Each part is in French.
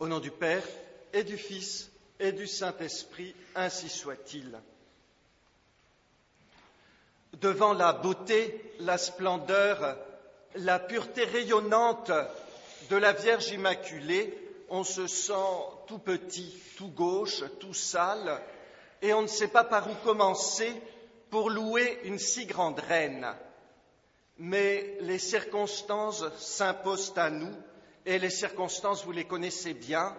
Au nom du Père et du Fils et du Saint-Esprit, ainsi soit-il. Devant la beauté, la splendeur, la pureté rayonnante de la Vierge Immaculée, on se sent tout petit, tout gauche, tout sale, et on ne sait pas par où commencer pour louer une si grande reine. Mais les circonstances s'imposent à nous, et les circonstances, vous les connaissez bien.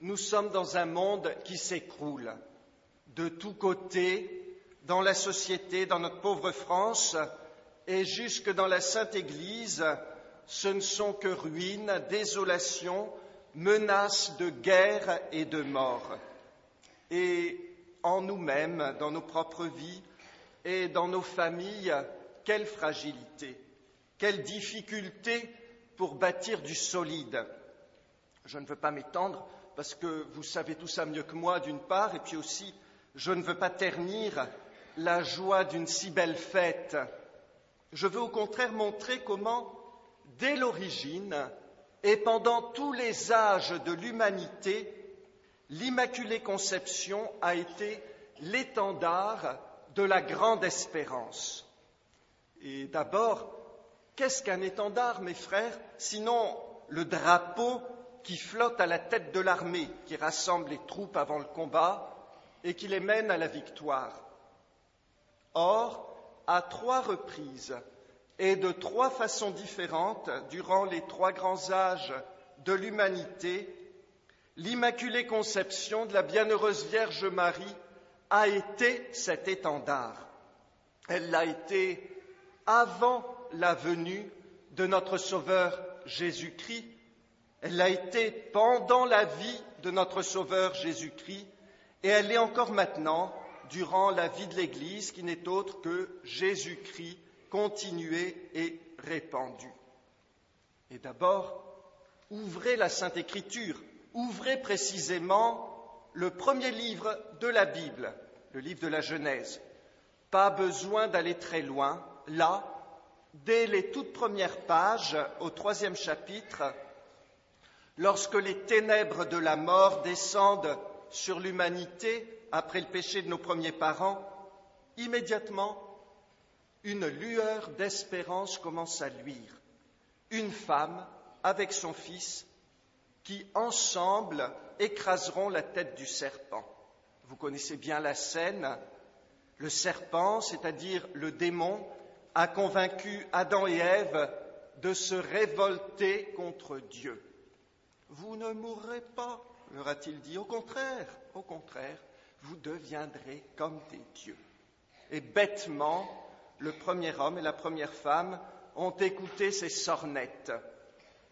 Nous sommes dans un monde qui s'écroule de tous côtés, dans la société, dans notre pauvre France, et jusque dans la Sainte Église, ce ne sont que ruines, désolations, menaces de guerre et de mort. Et en nous-mêmes, dans nos propres vies et dans nos familles, quelle fragilité, quelle difficulté pour bâtir du solide. Je ne veux pas m'étendre parce que vous savez tout ça mieux que moi d'une part, et puis aussi je ne veux pas ternir la joie d'une si belle fête. Je veux au contraire montrer comment, dès l'origine et pendant tous les âges de l'humanité, l'Immaculée Conception a été l'étendard de la grande espérance. Et d'abord, qu'est-ce qu'un étendard, mes frères, sinon le drapeau qui flotte à la tête de l'armée, qui rassemble les troupes avant le combat et qui les mène à la victoire. Or, à 3 reprises et de 3 façons différentes, durant les 3 grands âges de l'humanité, l'Immaculée Conception de la Bienheureuse Vierge Marie a été cet étendard. Elle l'a été avant la venue de notre Sauveur Jésus-Christ. Elle l'a été pendant la vie de notre Sauveur Jésus-Christ, et elle l'est encore maintenant durant la vie de l'Église, qui n'est autre que Jésus-Christ continué et répandu. Et d'abord, ouvrez la Sainte Écriture, ouvrez précisément le premier livre de la Bible, le livre de la Genèse. Pas besoin d'aller très loin. Là, dès les toutes premières pages, au 3e chapitre, lorsque les ténèbres de la mort descendent sur l'humanité après le péché de nos premiers parents, immédiatement, une lueur d'espérance commence à luire. Une femme avec son fils qui, ensemble, écraseront la tête du serpent. Vous connaissez bien la scène. Le serpent, c'est-à-dire le démon, a convaincu Adam et Ève de se révolter contre Dieu. « Vous ne mourrez pas », leur a-t-il dit. Au contraire, vous deviendrez comme des dieux. Et bêtement, le premier homme et la première femme ont écouté ces sornettes.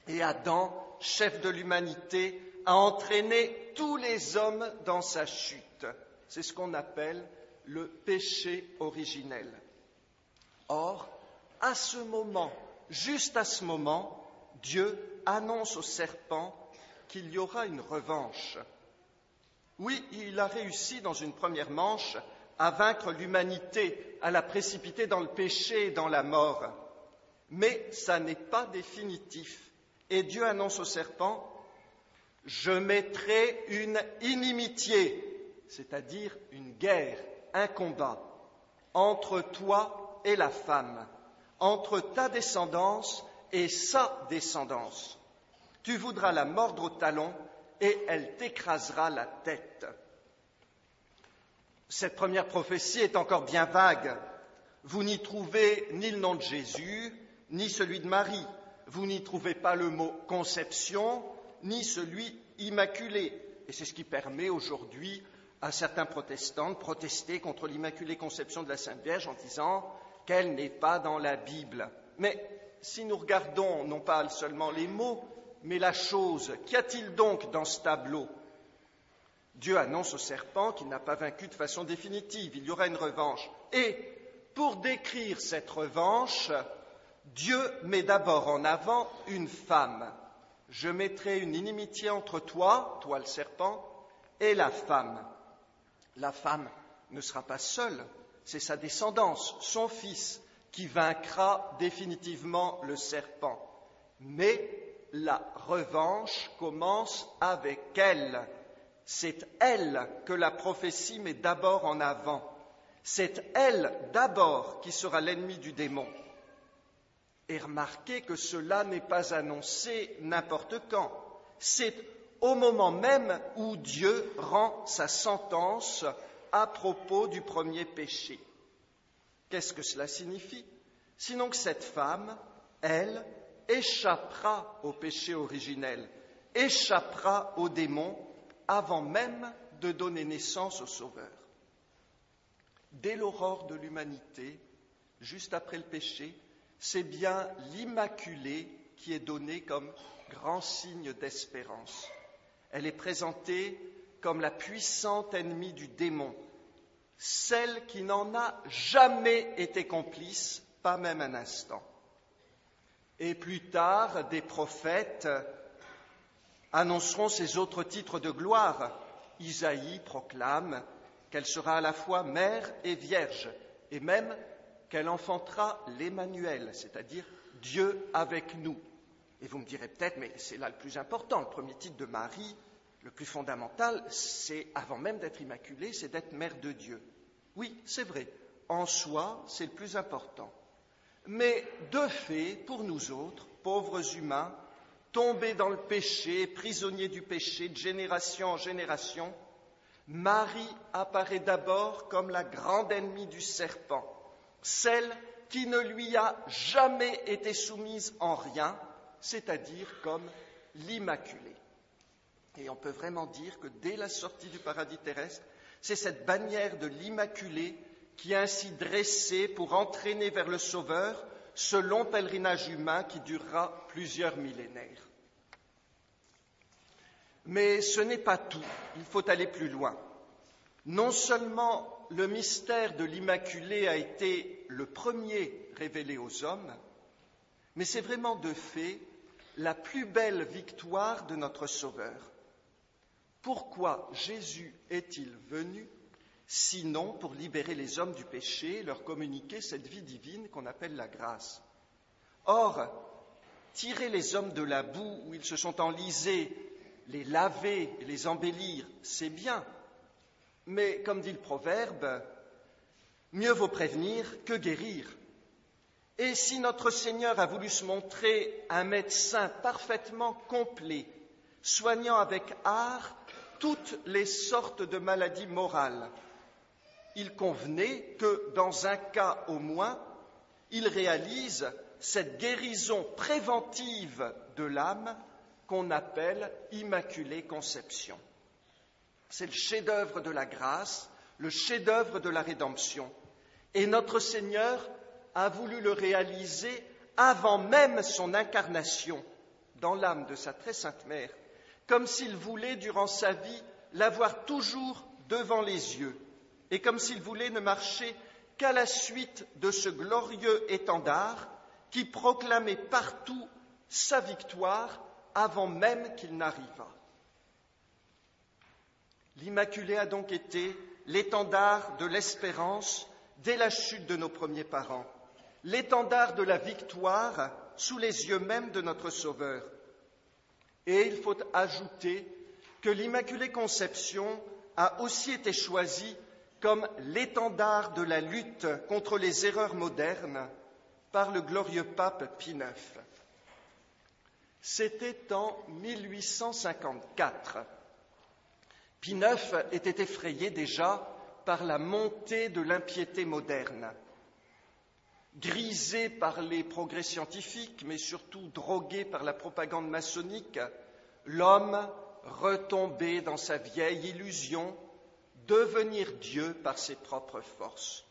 Et Adam, chef de l'humanité, a entraîné tous les hommes dans sa chute. C'est ce qu'on appelle le péché originel. Or, à ce moment, juste à ce moment, Dieu annonce au serpent qu'il y aura une revanche. Oui, il a réussi dans une première manche à vaincre l'humanité, à la précipiter dans le péché et dans la mort. Mais ça n'est pas définitif. Et Dieu annonce au serpent, « Je mettrai une inimitié, c'est-à-dire une guerre, un combat, entre toi et la femme, entre ta descendance et sa descendance. Tu voudras la mordre au talon et elle t'écrasera la tête. » Cette première prophétie est encore bien vague. Vous n'y trouvez ni le nom de Jésus, ni celui de Marie. Vous n'y trouvez pas le mot « conception », ni celui « immaculé ». Et c'est ce qui permet aujourd'hui à certains protestants de protester contre l'Immaculée Conception de la Sainte Vierge en disant qu'elle n'est pas dans la Bible. Mais si nous regardons non pas seulement les mots, mais la chose, qu'y a-t-il donc dans ce tableau ? Dieu annonce au serpent qu'il n'a pas vaincu de façon définitive, il y aura une revanche. Et pour décrire cette revanche, Dieu met d'abord en avant une femme. Je mettrai une inimitié entre toi, toi le serpent, et la femme. La femme ne sera pas seule, c'est sa descendance, son fils, qui vaincra définitivement le serpent. Mais la revanche commence avec elle. C'est elle que la prophétie met d'abord en avant. C'est elle d'abord qui sera l'ennemi du démon. Et remarquez que cela n'est pas annoncé n'importe quand. C'est au moment même où Dieu rend sa sentence à propos du premier péché. Qu'est-ce que cela signifie? Sinon que cette femme, elle, échappera au péché originel, échappera au démon avant même de donner naissance au Sauveur. Dès l'aurore de l'humanité, juste après le péché, c'est bien l'Immaculée qui est donnée comme grand signe d'espérance. Elle est présentée comme la puissante ennemie du démon, celle qui n'en a jamais été complice, pas même un instant. Et plus tard, des prophètes annonceront ces autres titres de gloire. Isaïe proclame qu'elle sera à la fois mère et vierge, et même qu'elle enfantera l'Emmanuel, c'est-à-dire Dieu avec nous. Et vous me direz peut-être, mais c'est là le plus important, le premier titre de Marie, le plus fondamental, c'est, avant même d'être immaculée, c'est d'être mère de Dieu. Oui, c'est vrai, en soi, c'est le plus important. Mais de fait, pour nous autres, pauvres humains, tombés dans le péché, prisonniers du péché de génération en génération, Marie apparaît d'abord comme la grande ennemie du serpent, celle qui ne lui a jamais été soumise en rien, c'est-à-dire comme l'Immaculée. Et on peut vraiment dire que dès la sortie du paradis terrestre, c'est cette bannière de l'Immaculée qui est ainsi dressée pour entraîner vers le Sauveur ce long pèlerinage humain qui durera plusieurs millénaires. Mais ce n'est pas tout, il faut aller plus loin. Non seulement le mystère de l'Immaculée a été le premier révélé aux hommes, mais c'est vraiment de fait la plus belle victoire de notre Sauveur. Pourquoi Jésus est-il venu, sinon pour libérer les hommes du péché et leur communiquer cette vie divine qu'on appelle la grâce? Or, tirer les hommes de la boue où ils se sont enlisés, les laver et les embellir, c'est bien. Mais, comme dit le proverbe, mieux vaut prévenir que guérir. Et si notre Seigneur a voulu se montrer un médecin parfaitement complet, soignant avec art toutes les sortes de maladies morales, il convenait que, dans un cas au moins, il réalise cette guérison préventive de l'âme qu'on appelle Immaculée Conception. C'est le chef-d'œuvre de la grâce, le chef-d'œuvre de la rédemption. Et notre Seigneur a voulu le réaliser avant même son incarnation dans l'âme de sa très sainte mère, comme s'il voulait, durant sa vie, l'avoir toujours devant les yeux, et comme s'il voulait ne marcher qu'à la suite de ce glorieux étendard qui proclamait partout sa victoire avant même qu'il n'arrivât. L'Immaculée a donc été l'étendard de l'espérance dès la chute de nos premiers parents, l'étendard de la victoire sous les yeux même de notre Sauveur. Et il faut ajouter que l'Immaculée Conception a aussi été choisie comme l'étendard de la lutte contre les erreurs modernes par le glorieux pape Pie IX. C'était en 1854. Pie IX était effrayé déjà par la montée de l'impiété moderne. Grisé par les progrès scientifiques, mais surtout drogué par la propagande maçonnique, l'homme retombait dans sa vieille illusion, devenir Dieu par ses propres forces.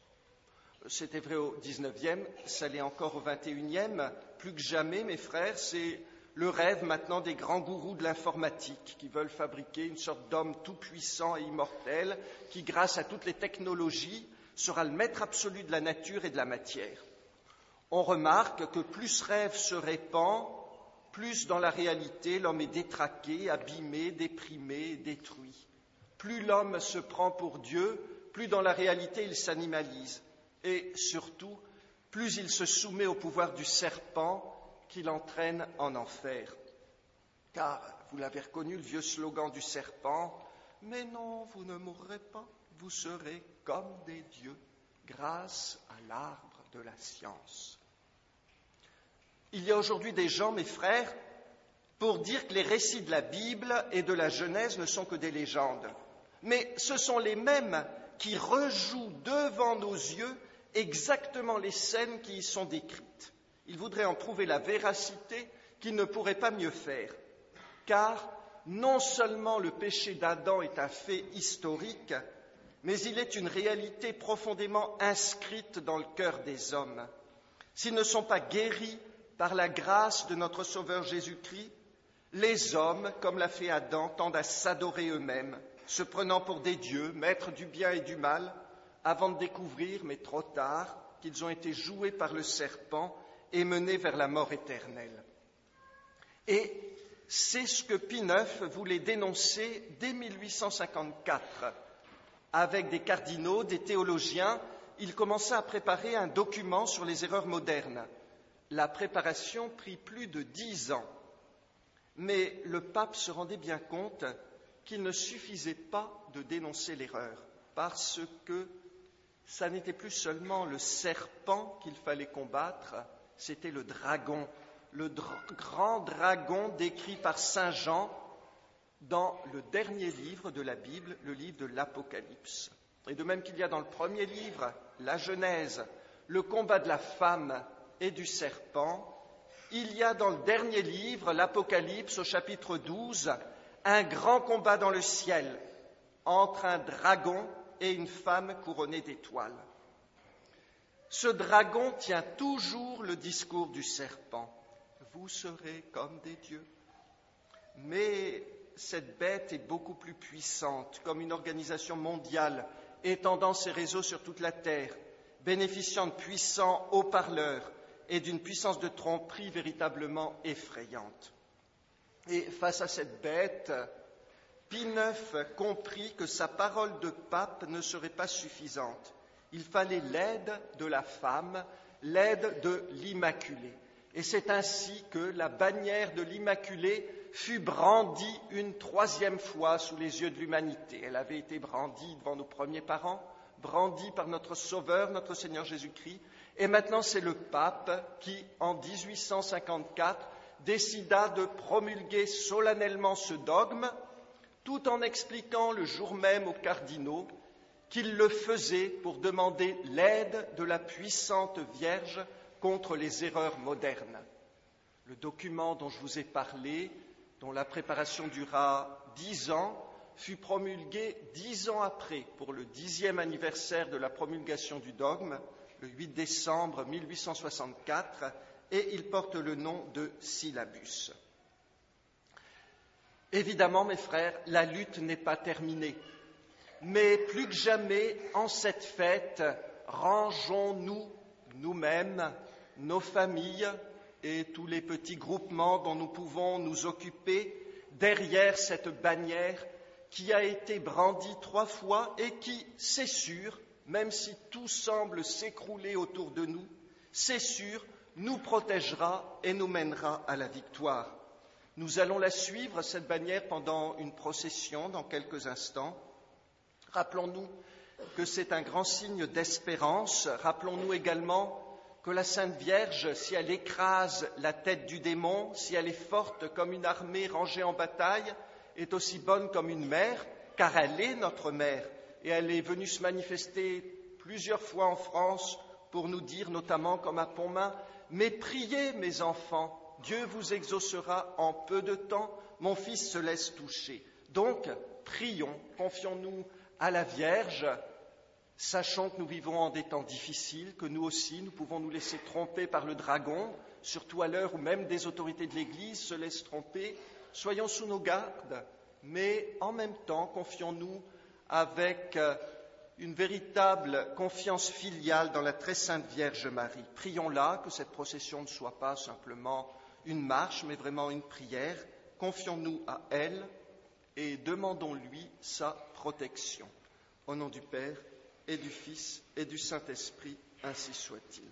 C'était vrai au XIXe, ça l'est encore au XXIe, plus que jamais, mes frères, c'est le rêve maintenant des grands gourous de l'informatique qui veulent fabriquer une sorte d'homme tout-puissant et immortel qui, grâce à toutes les technologies, sera le maître absolu de la nature et de la matière. On remarque que plus ce rêve se répand, plus dans la réalité l'homme est détraqué, abîmé, déprimé, détruit. Plus l'homme se prend pour Dieu, plus dans la réalité il s'animalise. Et surtout, plus il se soumet au pouvoir du serpent qui l'entraîne en enfer. Car vous l'avez reconnu, le vieux slogan du serpent, « Mais non, vous ne mourrez pas, vous serez comme des dieux, grâce à l'arbre de la science. » Il y a aujourd'hui des gens, mes frères, pour dire que les récits de la Bible et de la Genèse ne sont que des légendes. Mais ce sont les mêmes qui rejouent devant nos yeux exactement les scènes qui y sont décrites. Ils voudraient en prouver la véracité qu'ils ne pourraient pas mieux faire. Car non seulement le péché d'Adam est un fait historique, mais il est une réalité profondément inscrite dans le cœur des hommes. S'ils ne sont pas guéris par la grâce de notre Sauveur Jésus-Christ, les hommes, comme l'a fait Adam, tendent à s'adorer eux-mêmes, se prenant pour des dieux, maîtres du bien et du mal, avant de découvrir, mais trop tard, qu'ils ont été joués par le serpent et menés vers la mort éternelle. Et c'est ce que Pie IX voulait dénoncer dès 1854. Avec des cardinaux, des théologiens, il commença à préparer un document sur les erreurs modernes. La préparation prit plus de 10 ans. Mais le pape se rendait bien compte qu'il ne suffisait pas de dénoncer l'erreur, parce que ça n'était plus seulement le serpent qu'il fallait combattre, c'était le dragon, grand dragon décrit par saint Jean dans le dernier livre de la Bible, le livre de l'Apocalypse. Et de même qu'il y a dans le premier livre, la Genèse, le combat de la femme et du serpent, il y a dans le dernier livre, l'Apocalypse, au chapitre 12, un grand combat dans le ciel entre un dragon et une femme couronnée d'étoiles. Ce dragon tient toujours le discours du serpent. Vous serez comme des dieux. Mais cette bête est beaucoup plus puissante, comme une organisation mondiale étendant ses réseaux sur toute la terre, bénéficiant de puissants haut-parleurs et d'une puissance de tromperie véritablement effrayante. Et face à cette bête, Pie IX comprit que sa parole de pape ne serait pas suffisante. Il fallait l'aide de la femme, l'aide de l'Immaculée. Et c'est ainsi que la bannière de l'Immaculée fut brandie une 3e fois sous les yeux de l'humanité. Elle avait été brandie devant nos premiers parents, brandie par notre Sauveur, notre Seigneur Jésus-Christ. Et maintenant, c'est le pape qui, en 1854, décida de promulguer solennellement ce dogme, tout en expliquant le jour même aux cardinaux qu'il le faisait pour demander l'aide de la puissante Vierge contre les erreurs modernes. Le document dont je vous ai parlé, dont la préparation dura 10 ans, fut promulgué 10 ans après, pour le 10e anniversaire de la promulgation du dogme, le 8 décembre 1864, et il porte le nom de Syllabus. Évidemment, mes frères, la lutte n'est pas terminée. Mais plus que jamais, en cette fête, rangeons-nous nous-mêmes, nos familles et tous les petits groupements dont nous pouvons nous occuper derrière cette bannière qui a été brandie 3 fois et qui, c'est sûr, même si tout semble s'écrouler autour de nous, c'est sûr, nous protégera et nous mènera à la victoire. Nous allons la suivre, cette bannière, pendant une procession dans quelques instants. Rappelons-nous que c'est un grand signe d'espérance. Rappelons-nous également que la Sainte Vierge, si elle écrase la tête du démon, si elle est forte comme une armée rangée en bataille, est aussi bonne comme une mère, car elle est notre mère. Et elle est venue se manifester plusieurs fois en France pour nous dire, notamment comme à Pontmain, « Mais priez, mes enfants, Dieu vous exaucera en peu de temps, mon fils se laisse toucher. » Donc, prions, confions-nous à la Vierge, sachons que nous vivons en des temps difficiles, que nous aussi, nous pouvons nous laisser tromper par le dragon, surtout à l'heure où même des autorités de l'Église se laissent tromper. Soyons sous nos gardes, mais en même temps, confions-nous avec une véritable confiance filiale dans la très sainte Vierge Marie. Prions-la, que cette procession ne soit pas simplement une marche, mais vraiment une prière. Confions-nous à elle et demandons-lui sa protection. Au nom du Père et du Fils et du Saint-Esprit, ainsi soit-il.